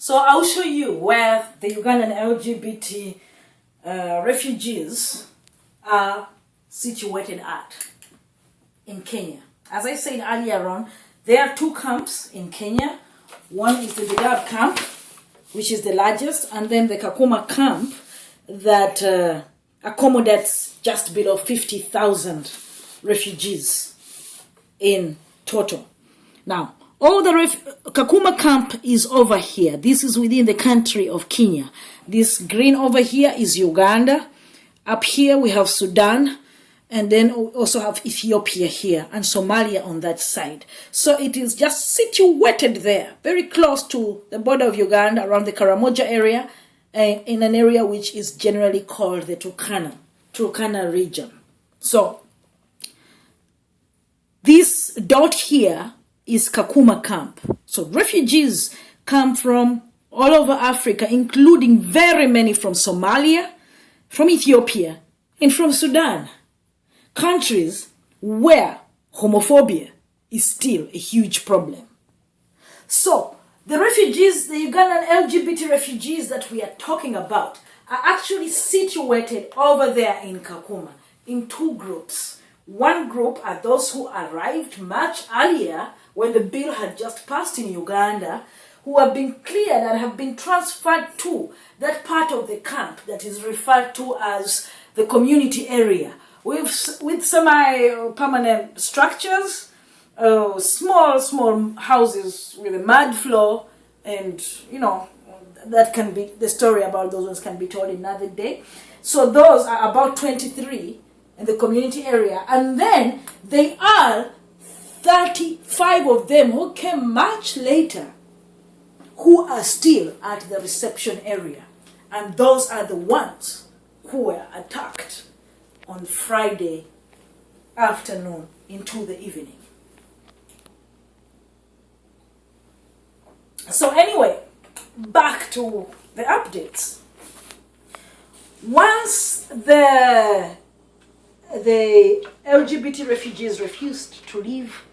So I'll show you where the Ugandan LGBT refugees are situated at in Kenya. As I said earlier on, there are two camps in Kenya. One is the Kakuma Camp, which is the largest, and then the Kakuma Camp that accommodates just below 50,000 refugees in total. Now, all the Kakuma Camp is over here. This is within the country of Kenya. This green over here is Uganda. Up here we have Sudan, and then we also have Ethiopia here and Somalia on that side. So it is just situated there, very close to the border of Uganda, around the Karamoja area, in an area which is generally called the Turkana region. So this dot here is Kakuma Camp. So refugees come from all over Africa, including very many from Somalia, from Ethiopia, and from Sudan. Countries where homophobia is still a huge problem. So the refugees, the Ugandan LGBT refugees that we are talking about, are actually situated over there in Kakuma in two groups. One group are those who arrived much earlier when the bill had just passed in Uganda, who have been cleared and have been transferred to that part of the camp that is referred to as the community area, with semi-permanent structures, small houses with a mud floor, and that can be, the story about those ones can be told another day. So those are about 23 in the community area, and then they are 35 of them who came much later, who are still at the reception area, and those are the ones who were attacked on Friday afternoon into the evening. So anyway, back to the updates. Once the LGBT refugees refused to leave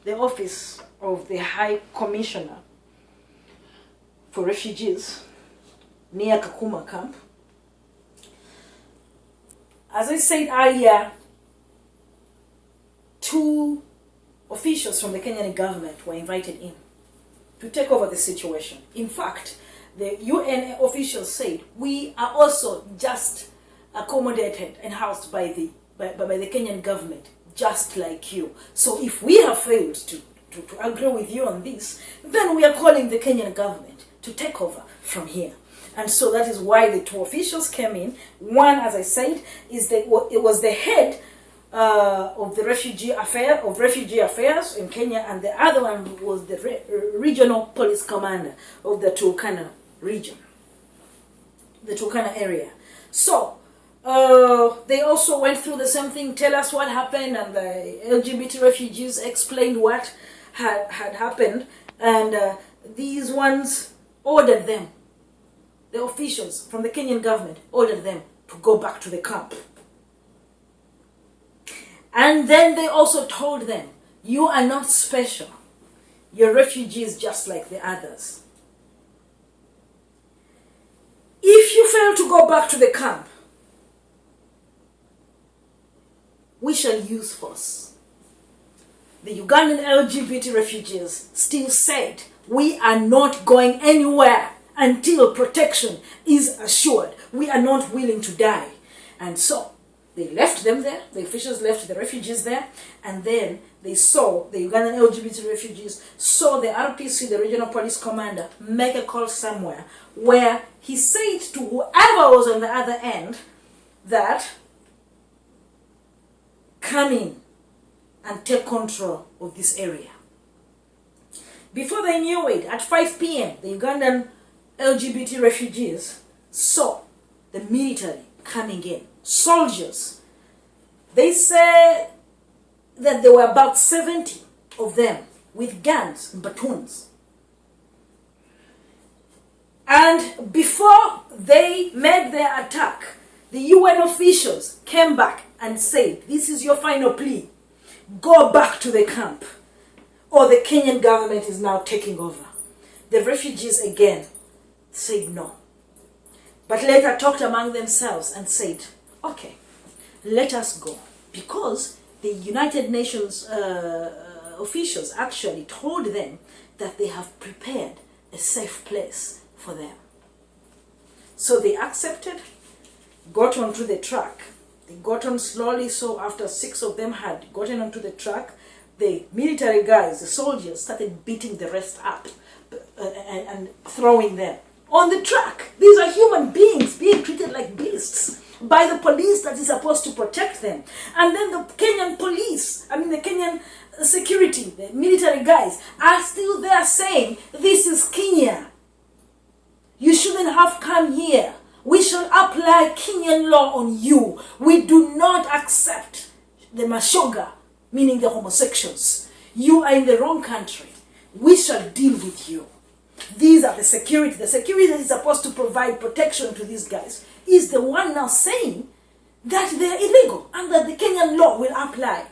the office of the High Commissioner for Refugees near Kakuma Camp, as I said earlier, two officials from the Kenyan government were invited in to take over the situation. In fact, the UN officials said, we are also just accommodated and housed by the Kenyan government, just like you. So if we have failed to agree with you on this, then we are calling the Kenyan government to take over from here. And so that is why the two officials came in. One, as I said, it was the head of the refugee affairs in Kenya, and the other one was the regional police commander of the Turkana region, the Turkana area. So they also went through the same thing, tell us what happened, and the LGBT refugees explained what had happened, and these ones ordered them, the officials from the Kenyan government ordered them to go back to the camp. And then they also told them, you are not special. You're refugees just like the others. If you fail to go back to the camp, we shall use force. The Ugandan LGBT refugees still said, we are not going anywhere until protection is assured. We are not willing to die. And so they left them there, the officials left the refugees there, and then they saw, the Ugandan LGBT refugees saw the RPC, the regional police commander, make a call somewhere where he said to whoever was on the other end that, come in and take control of this area. Before they knew it, at 5 p.m., the Ugandan LGBT refugees saw the military coming in, soldiers. They say that there were about 70 of them with guns and batons. And before they made their attack, the UN officials came back and said, this is your final plea. Go back to the camp, or the Kenyan government is now taking over. The refugees again said no. But later talked among themselves and said, okay, let us go. Because the United Nations officials actually told them that they have prepared a safe place for them. So they accepted, got onto the truck. They got on slowly, so after 6 of them had gotten onto the truck, the military guys, the soldiers, started beating the rest up and throwing them on the truck. These are human beings being treated like beasts by the police that is supposed to protect them. And then the Kenyan police, the Kenyan security, the military guys, are still there saying, this is Kenya. You shouldn't have come here. We shall apply Kenyan law on you. We do not accept the Mashoga, meaning the homosexuals. You are in the wrong country. We shall deal with you. These are the security. The security that is supposed to provide protection to these guys is the one now saying that they're illegal and that the Kenyan law will apply.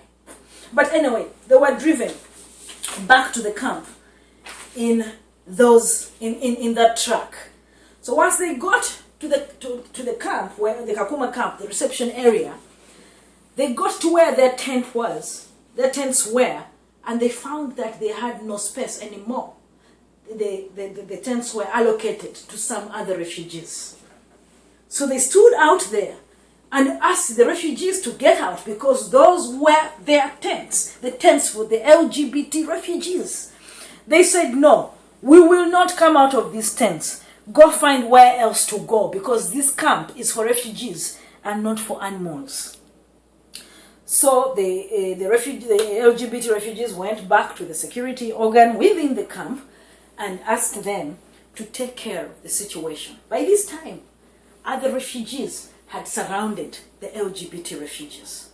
But anyway, they were driven back to the camp in that truck. So once they got to the camp, where the Kakuma Camp, the reception area, they got to where their tents were, and they found that they had no space anymore. The tents were allocated to some other refugees. So they stood out there and asked the refugees to get out, because those were their tents, the tents for the LGBT refugees. They said, no, we will not come out of these tents. Go find where else to go, because this camp is for refugees and not for animals. So the LGBT refugees went back to the security organ within the camp and asked them to take care of the situation. By this time, other refugees had surrounded the LGBT refugees.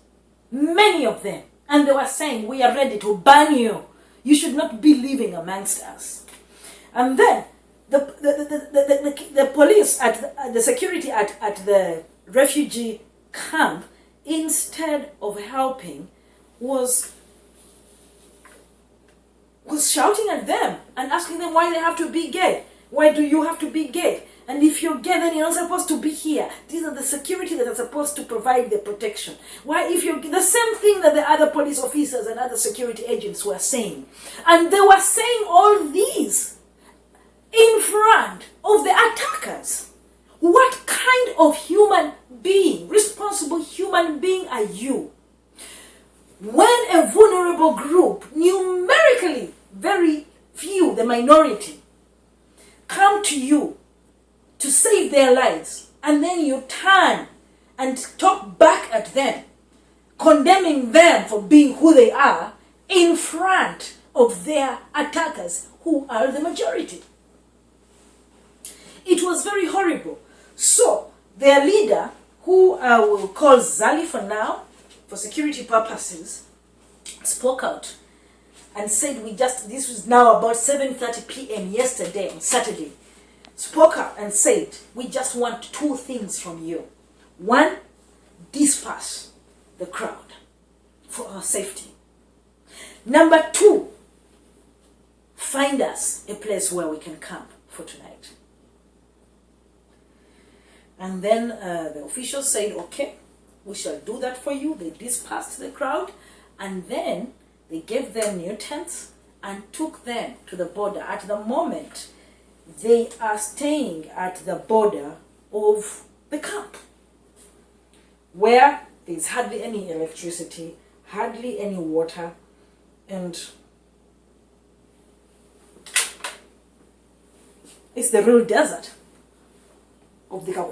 Many of them. And they were saying, we are ready to ban you. You should not be living amongst us. And then the police, the security at the refugee camp, instead of helping, was shouting at them and asking them why they have to be gay. Why do you have to be gay? And if you're gay, then you're not supposed to be here. These are the security that are supposed to provide the protection. Why, if you're the same thing that the other police officers and other security agents were saying. And they were saying all these in front of the attackers. What kind of human being, responsible human being are you? When a vulnerable group, numerically very few, the minority, come to you to save their lives, and then you turn and talk back at them, condemning them for being who they are in front of their attackers, who are the majority. It was very horrible. So their leader, who I will call Zali for now, for security purposes, spoke out and said, this was now about 7:30 p.m. yesterday on Saturday, spoke out and said, we just want 2 things from you. 1, disperse the crowd for our safety. Number 2, find us a place where we can camp for tonight. And then the officials said, okay, we shall do that for you. They dispersed the crowd, and then they gave them new tents and took them to the border. At the moment, they are staying at the border of the camp, where there's hardly any electricity, hardly any water, and it's the real desert of the Kakuma.